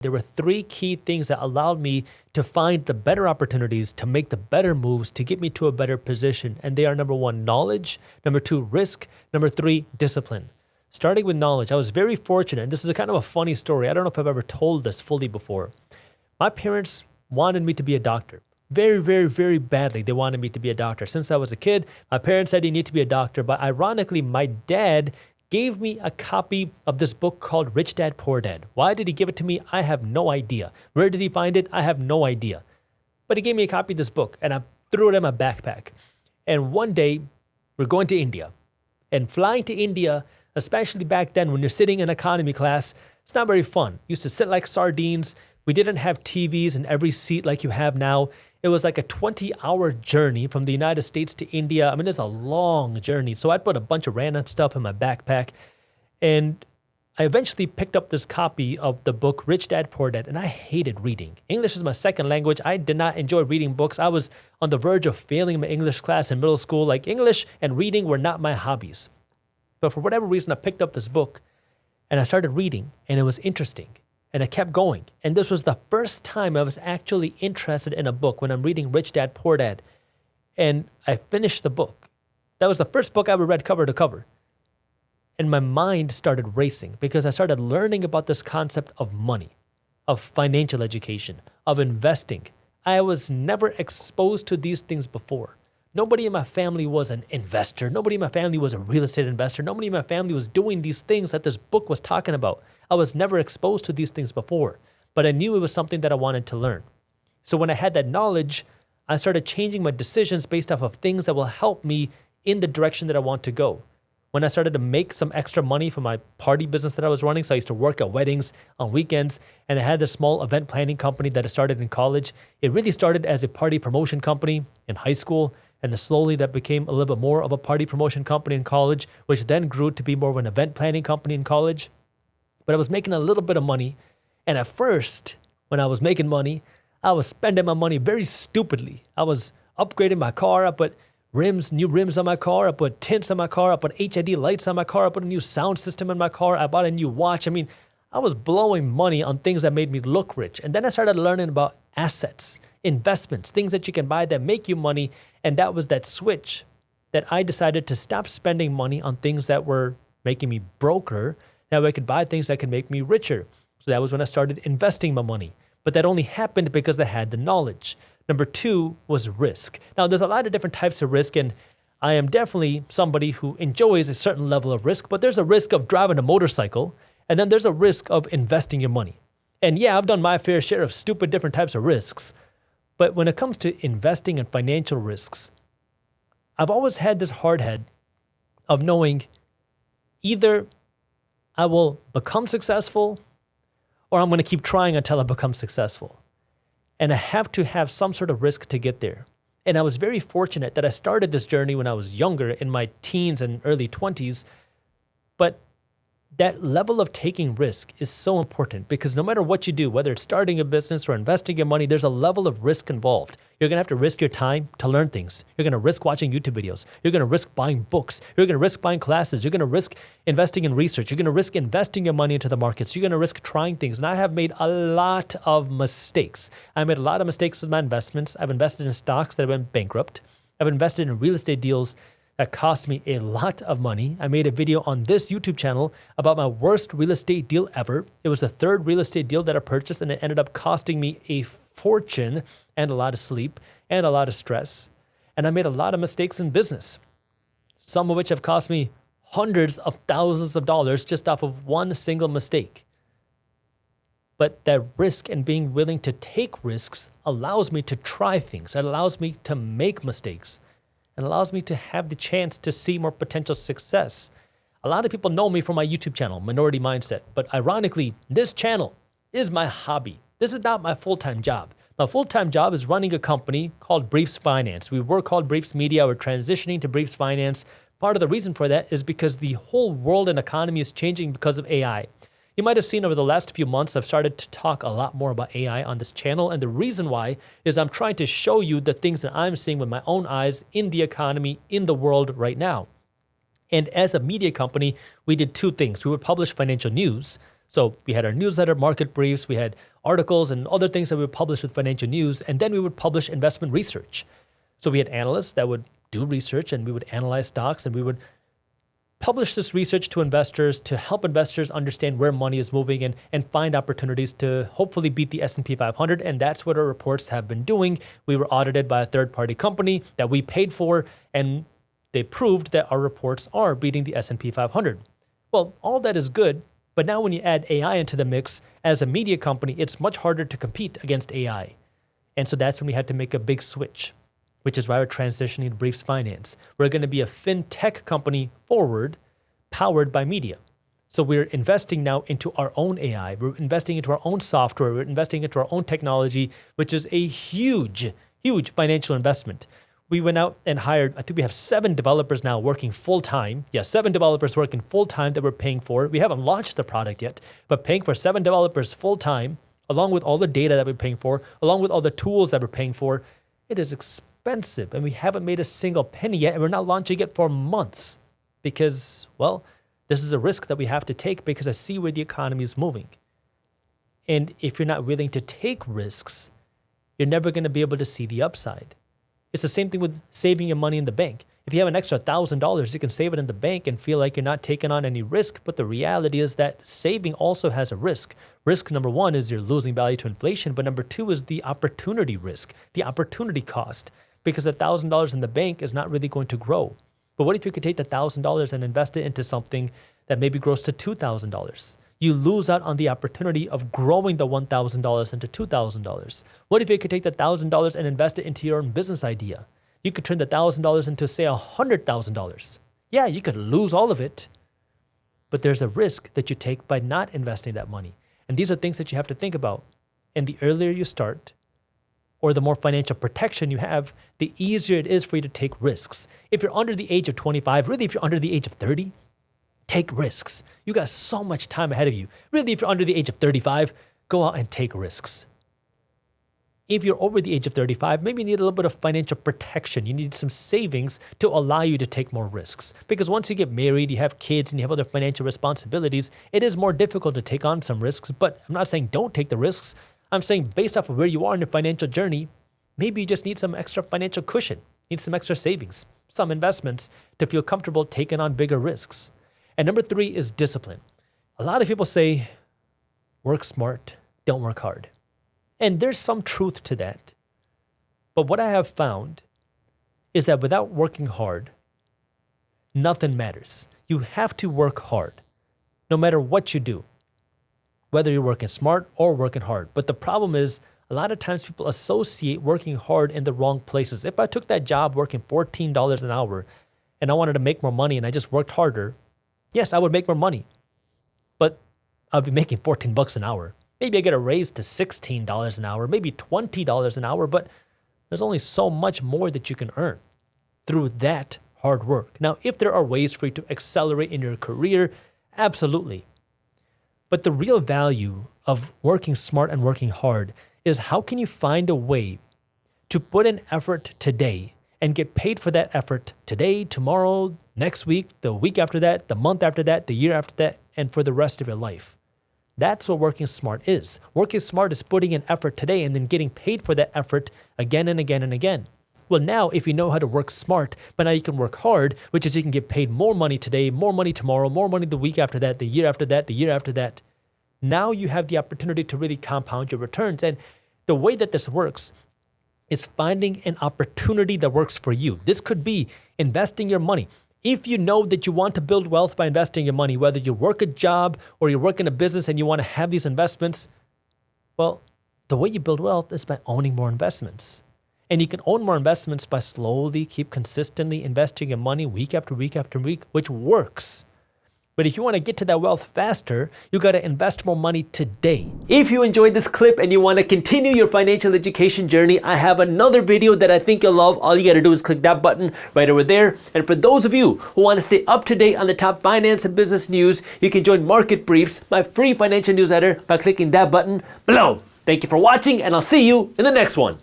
There were three key things that allowed me to find the better opportunities, to make the better moves, to get me to a better position. And they are number one, knowledge, number two, risk, number three, discipline. Starting with knowledge, I was very fortunate. And this is a kind of a funny story. I don't know if I've ever told this fully before. My parents wanted me to be a doctor. Very, very, very badly, they wanted me to be a doctor. Since I was a kid, my parents said you need to be a doctor. But ironically, my dad gave me a copy of this book called Rich Dad, Poor Dad. Why did he give it to me? I have no idea. Where did he find it? I have no idea. But he gave me a copy of this book, and I threw it in my backpack. And one day, we're going to India. And flying to India, especially back then when you're sitting in economy class, it's not very fun. You used to sit like sardines. We didn't have TVs in every seat like you have now. It was like a 20-hour journey from the United States to India. I mean, it's a long journey. So I put a bunch of random stuff in my backpack. And I eventually picked up this copy of the book, Rich Dad, Poor Dad. And I hated reading. English is my second language. I did not enjoy reading books. I was on the verge of failing my English class in middle school. Like, English and reading were not my hobbies. But for whatever reason, I picked up this book and I started reading. And it was interesting. And I kept going. And this was the first time I was actually interested in a book when I'm reading Rich Dad, Poor Dad. And I finished the book. That was the first book I ever read cover to cover. And my mind started racing because I started learning about this concept of money, of financial education, of investing. I was never exposed to these things before. Nobody in my family was an investor. Nobody in my family was a real estate investor. Nobody in my family was doing these things that this book was talking about. I was never exposed to these things before, but I knew it was something that I wanted to learn. So when I had that knowledge, I started changing my decisions based off of things that will help me in the direction that I want to go. When I started to make some extra money from my party business that I was running, so I used to work at weddings on weekends, and I had this small event planning company that I started in college. It really started as a party promotion company in high school, and then slowly that became a little bit more of a party promotion company in college, which then grew to be more of an event planning company in college. But I was making a little bit of money. And at first, when I was making money, I was spending my money very stupidly. I was upgrading my car. I put new rims on my car. I put tints on my car. I put HID lights on my car. I put a new sound system in my car. I bought a new watch. I mean, I was blowing money on things that made me look rich. And then I started learning about assets, investments, things that you can buy that make you money. And that was that switch that I decided to stop spending money on things that were making me broker. That way I could buy things that could make me richer. So that was when I started investing my money. But that only happened because I had the knowledge. Number two was risk. Now, there's a lot of different types of risk, and I am definitely somebody who enjoys a certain level of risk, but there's a risk of driving a motorcycle, and then there's a risk of investing your money. And yeah, I've done my fair share of stupid different types of risks, but when it comes to investing and financial risks, I've always had this hard head of knowing either I will become successful or I'm going to keep trying until I become successful. And I have to have some sort of risk to get there. And I was very fortunate that I started this journey when I was younger, in my teens and early 20s. But that level of taking risk is so important because no matter what you do, whether it's starting a business or investing your money, there's a level of risk involved. You're going to have to risk your time to learn things. You're going to risk watching YouTube videos. You're going to risk buying books. You're going to risk buying classes. You're going to risk investing in research. You're going to risk investing your money into the markets. You're going to risk trying things. And I have made a lot of mistakes. I made a lot of mistakes with my investments. I've invested in stocks that went bankrupt. I've invested in real estate deals that cost me a lot of money. I made a video on this YouTube channel about my worst real estate deal ever. It was the third real estate deal that I purchased, and it ended up costing me a fortune and a lot of sleep and a lot of stress. And I made a lot of mistakes in business, some of which have cost me hundreds of thousands of dollars just off of one single mistake. But that risk and being willing to take risks allows me to try things. It allows me to make mistakes. And allows me to have the chance to see more potential success. A lot of people know me from my YouTube channel, Minority Mindset, but ironically, this channel is my hobby. This is not my full-time job. My full-time job is running a company called Briefs Finance. We were called Briefs Media. We're transitioning to Briefs Finance. Part of the reason for that is because the whole world and economy is changing because of AI. You might have seen over the last few months, I've started to talk a lot more about AI on this channel. And the reason why is I'm trying to show you the things that I'm seeing with my own eyes in the economy, in the world right now. And as a media company, we did two things. We would publish financial news. So we had our newsletter, Market Briefs. We had articles and other things that we would publish with financial news, and then we would publish investment research. So we had analysts that would do research, and we would analyze stocks, and we would publish this research to investors to help investors understand where money is moving and find opportunities to hopefully beat the S&P 500. And that's what our reports have been doing. We were audited by a third-party company that we paid for, and they proved that our reports are beating the S&P 500. Well, all that is good, but now when you add AI into the mix, as a media company, it's much harder to compete against AI. And so that's when we had to make a big switch, which is why we're transitioning to Briefs Finance. We're going to be a fintech company forward, powered by media. So we're investing now into our own AI. We're investing into our own software. We're investing into our own technology, which is a huge, huge financial investment. We went out and hired, I think we have 7 developers now working full-time. Yeah, 7 developers working full-time that we're paying for. We haven't launched the product yet, but paying for 7 developers full-time, along with all the data that we're paying for, along with all the tools that we're paying for. It is expensive, and we haven't made a single penny yet, and we're not launching it for months because, well, this is a risk that we have to take because I see where the economy is moving. And if you're not willing to take risks, you're never going to be able to see the upside. It's the same thing with saving your money in the bank. If you have an extra $1,000, you can save it in the bank and feel like you're not taking on any risk. But the reality is that saving also has a risk. Risk number 1 is you're losing value to inflation. But number 2 is the opportunity risk, the opportunity cost, because $1,000 in the bank is not really going to grow. But what if you could take the $1,000 and invest it into something that maybe grows to $2,000? You lose out on the opportunity of growing the $1,000 into $2,000. What if you could take the $1,000 and invest it into your own business idea? You could turn the $1,000 into, say, $100,000. Yeah, you could lose all of it, but there's a risk that you take by not investing that money. And these are things that you have to think about. And the earlier you start, or the more financial protection you have, the easier it is for you to take risks. If you're under the age of 25, really if you're under the age of 30, take risks. You got so much time ahead of you. Really, if you're under the age of 35, go out and take risks. If you're over the age of 35, maybe you need a little bit of financial protection. You need some savings to allow you to take more risks. Because once you get married, you have kids, and you have other financial responsibilities, it is more difficult to take on some risks. But I'm not saying don't take the risks. I'm saying based off of where you are in your financial journey, maybe you just need some extra financial cushion, need some extra savings, some investments to feel comfortable taking on bigger risks. And number 3 is discipline. A lot of people say, work smart, don't work hard. And there's some truth to that. But what I have found is that without working hard, nothing matters. You have to work hard, no matter what you do, whether you're working smart or working hard. But the problem is, a lot of times people associate working hard in the wrong places. If I took that job working $14 an hour and I wanted to make more money and I just worked harder, yes, I would make more money, but I'd be making $14 an hour. Maybe I get a raise to $16 an hour, maybe $20 an hour, but there's only so much more that you can earn through that hard work. Now, if there are ways for you to accelerate in your career, absolutely. But the real value of working smart and working hard is how can you find a way to put in effort today and get paid for that effort today, tomorrow, next week, the week after that, the month after that, the year after that, and for the rest of your life. That's what working smart is. Working smart is putting in effort today and then getting paid for that effort again and again and again. Well, now if you know how to work smart, but now you can work hard, which is you can get paid more money today, more money tomorrow, more money the week after that, the year after that, the year after that. Now you have the opportunity to really compound your returns. And the way that this works is finding an opportunity that works for you. This could be investing your money. If you know that you want to build wealth by investing your money, whether you work a job or you work in a business and you want to have these investments, well, the way you build wealth is by owning more investments. And you can own more investments by slowly keep consistently investing your money week after week after week, which works. But if you want to get to that wealth faster, you got to invest more money today. If you enjoyed this clip and you want to continue your financial education journey, I have another video that I think you'll love. All you got to do is click that button right over there. And for those of you who want to stay up to date on the top finance and business news, you can join Market Briefs, my free financial newsletter, by clicking that button below. Thank you for watching, and I'll see you in the next one.